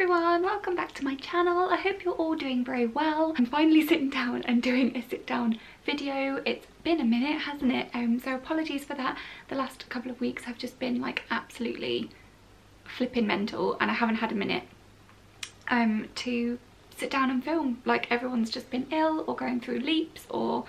everyone, welcome back to my channel. I hope you're all doing very well. I'm finally sitting down and doing a sit down video. It's been a minute, hasn't it? So apologies for that. The last couple of weeks have just been like absolutely flipping mental and I haven't had a minute to sit down and film. Like everyone's just been ill or going through leaps or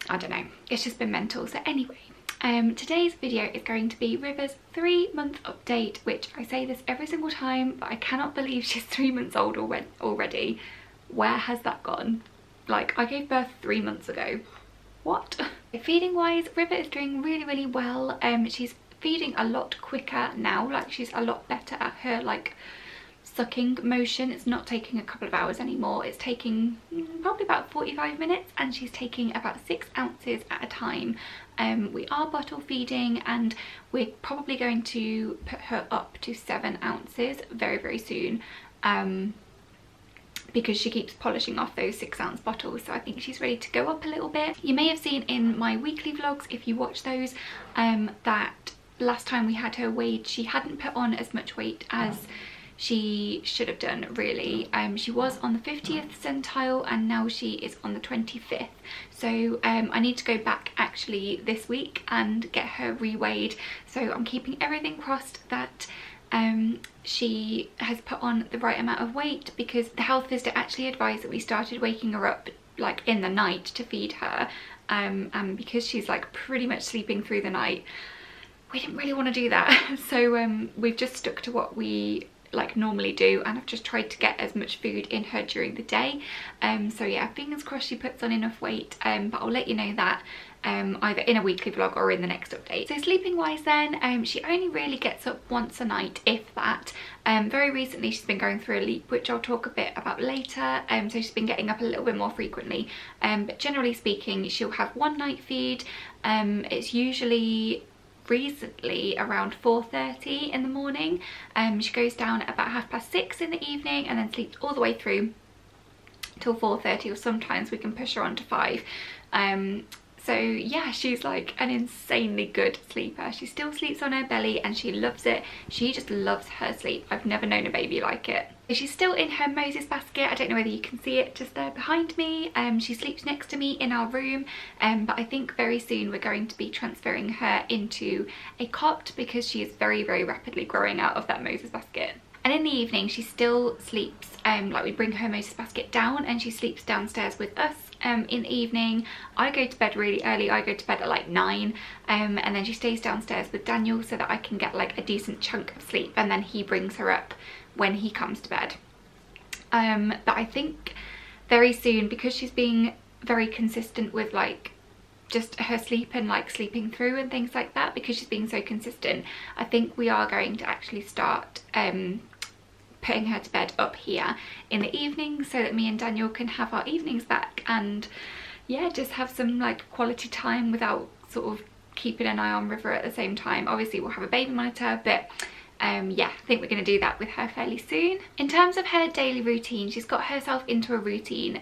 I don't know, it's just been mental. So anyway, today's video is going to be River's 3-month update, which I say this every single time, but I cannot believe she's 3 months old already. Where has that gone? Like, I gave birth 3 months ago. What? Feeding wise, River is doing really well. She's feeding a lot quicker now, like she's a lot better at her like sucking motion. It's not taking a couple of hours anymore, it's taking probably about 45 minutes and she's taking about 6 ounces at a time. We are bottle feeding and we're probably going to put her up to 7 ounces very soon, because she keeps polishing off those 6-ounce bottles, so I think she's ready to go up a little bit. You may have seen in my weekly vlogs, if you watch those, that last time we had her weighed, she hadn't put on as much weight as she should have done, really. She was on the 50th centile and now she is on the 25th, so I need to go back actually this week and get her reweighed. So I'm keeping everything crossed that she has put on the right amount of weight, because the health visitor actually advised that we started waking her up like in the night to feed her, and because she's like pretty much sleeping through the night, we didn't really want to do that. So we've just stuck to what we like normally do, and I've just tried to get as much food in her during the day. So yeah, fingers crossed she puts on enough weight, but I'll let you know that either in a weekly vlog or in the next update. So sleeping wise then, she only really gets up once a night, if that. Very recently she's been going through a leap, which I'll talk a bit about later, so she's been getting up a little bit more frequently, but generally speaking she'll have one night feed. It's usually recently around 4:30 in the morning. She goes down at about 6:30 in the evening and then sleeps all the way through till 4:30, or sometimes we can push her on to 5. So yeah, she's like an insanely good sleeper. She still sleeps on her belly and she loves it. She just loves her sleep. I've never known a baby like it. She's still in her Moses basket. I don't know whether you can see it just there behind me. She sleeps next to me in our room, but I think very soon we're going to be transferring her into a cot because she is very rapidly growing out of that Moses basket. And in the evening she still sleeps, like we bring her Moses basket down and she sleeps downstairs with us. In the evening I go to bed really early. I go to bed at like 9, and then she stays downstairs with Daniel so that I can get like a decent chunk of sleep, and then he brings her up when he comes to bed. But I think very soon, because she's being very consistent with like just her sleep and like sleeping through and things like that, because she's being so consistent, I think we are going to actually start putting her to bed up here in the evening so that me and Daniel can have our evenings back and yeah, just have some like quality time without sort of keeping an eye on River at the same time. Obviously we'll have a baby monitor, but yeah, I think we're going to do that with her fairly soon. In terms of her daily routine, she's got herself into a routine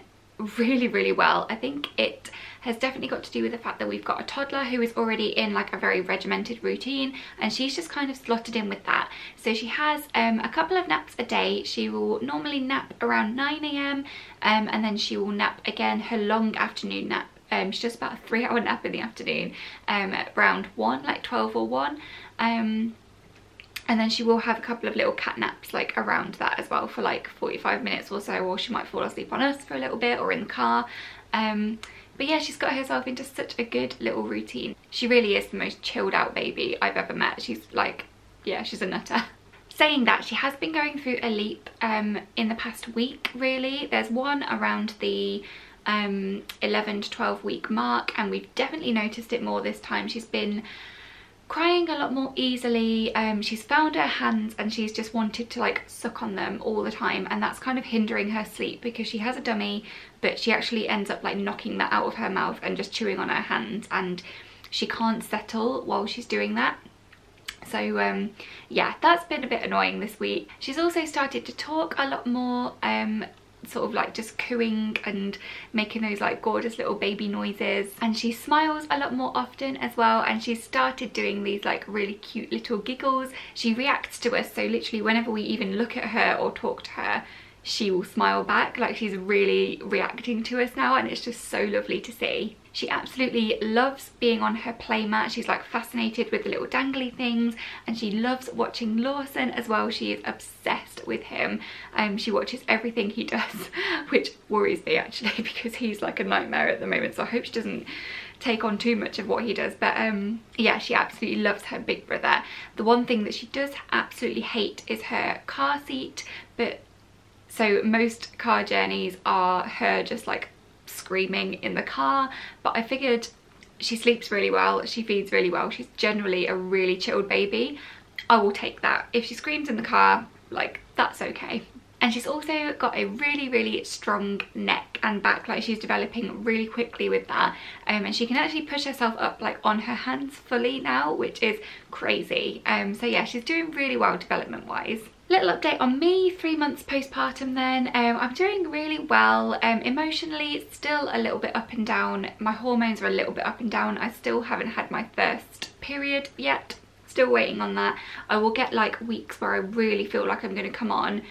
really well. I think it has definitely got to do with the fact that we've got a toddler who is already in like a very regimented routine, and she's just kind of slotted in with that. So she has a couple of naps a day. She will normally nap around 9 AM, and then she will nap again, her long afternoon nap. She does about a 3-hour nap in the afternoon, at around 1, like 12 or 1. And then she will have a couple of little cat naps like around that as well for like 45 minutes or so, or she might fall asleep on us for a little bit or in the car. But yeah, she's got herself into such a good little routine. She really is the most chilled out baby I've ever met. She's like, yeah, she's a nutter. Saying that, she has been going through a leap in the past week really. There's one around the 11 to 12 week mark, and we've definitely noticed it more this time. She's been crying a lot more easily. She's found her hands and she's just wanted to like suck on them all the time, and that's kind of hindering her sleep because she has a dummy, but she actually ends up like knocking that out of her mouth and just chewing on her hands, and she can't settle while she's doing that. So yeah, that's been a bit annoying this week. She's also started to talk a lot more. sort of like just cooing and making those like gorgeous little baby noises. And she smiles a lot more often as well, and she's started doing these like really cute little giggles. She reacts to us, so literally whenever we even look at her or talk to her, she will smile back. Like, she's really reacting to us now, and it's just so lovely to see. She absolutely loves being on her playmat. She's like fascinated with the little dangly things, and she loves watching Lawson as well. She is obsessed with him. She watches everything he does, which worries me actually, because he's like a nightmare at the moment, so I hope she doesn't take on too much of what he does. But yeah, she absolutely loves her big brother. The one thing that she does absolutely hate is her car seat, but so most car journeys are her just like screaming in the car, but I figured she sleeps really well, she feeds really well, she's generally a really chilled baby. I will take that. If she screams in the car, like, that's okay. And she's also got a really strong neck and back, like she's developing really quickly with that, and she can actually push herself up like on her hands fully now, which is crazy. So yeah, she's doing really well development wise. Little update on me, 3 months postpartum then. I'm doing really well. Emotionally, still a little bit up and down. My hormones are a little bit up and down. I still haven't had my first period yet. Still waiting on that. I will get like weeks where I really feel like I'm going to come on,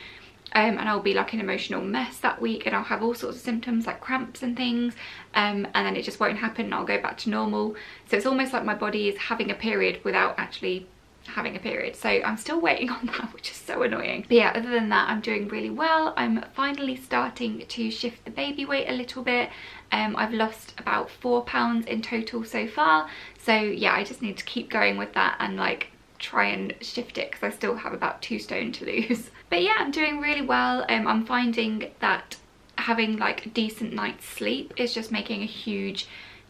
and I'll be like an emotional mess that week, and I'll have all sorts of symptoms like cramps and things, and then it just won't happen and I'll go back to normal. So it's almost like my body is having a period without actually having a period. So I'm still waiting on that, which is so annoying. But yeah, other than that, I'm doing really well. I'm finally starting to shift the baby weight a little bit. I've lost about 4 pounds in total so far. So yeah, I just need to keep going with that and like try and shift it, because I still have about 2 stone to lose. But yeah, I'm doing really well. I'm finding that having like a decent night's sleep is just making a huge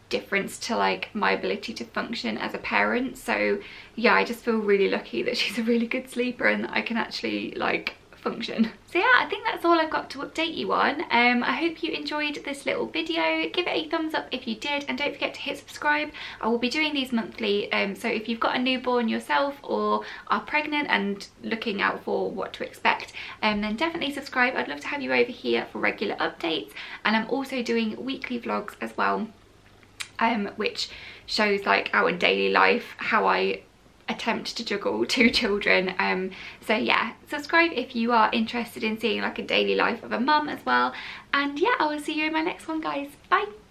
difference to like my ability to function as a parent. So yeah, I just feel really lucky that she's a really good sleeper and that I can actually like function. So yeah, I think that's all I've got to update you on. I hope you enjoyed this little video. Give it a thumbs up if you did, and don't forget to hit subscribe. I will be doing these monthly, so if you've got a newborn yourself or are pregnant and looking out for what to expect, then definitely subscribe. I'd love to have you over here for regular updates, and I'm also doing weekly vlogs as well, which shows like our daily life, how I attempt to juggle 2 children. So yeah, subscribe if you are interested in seeing like a daily life of a mum as well. And yeah, I will see you in my next one, guys. Bye.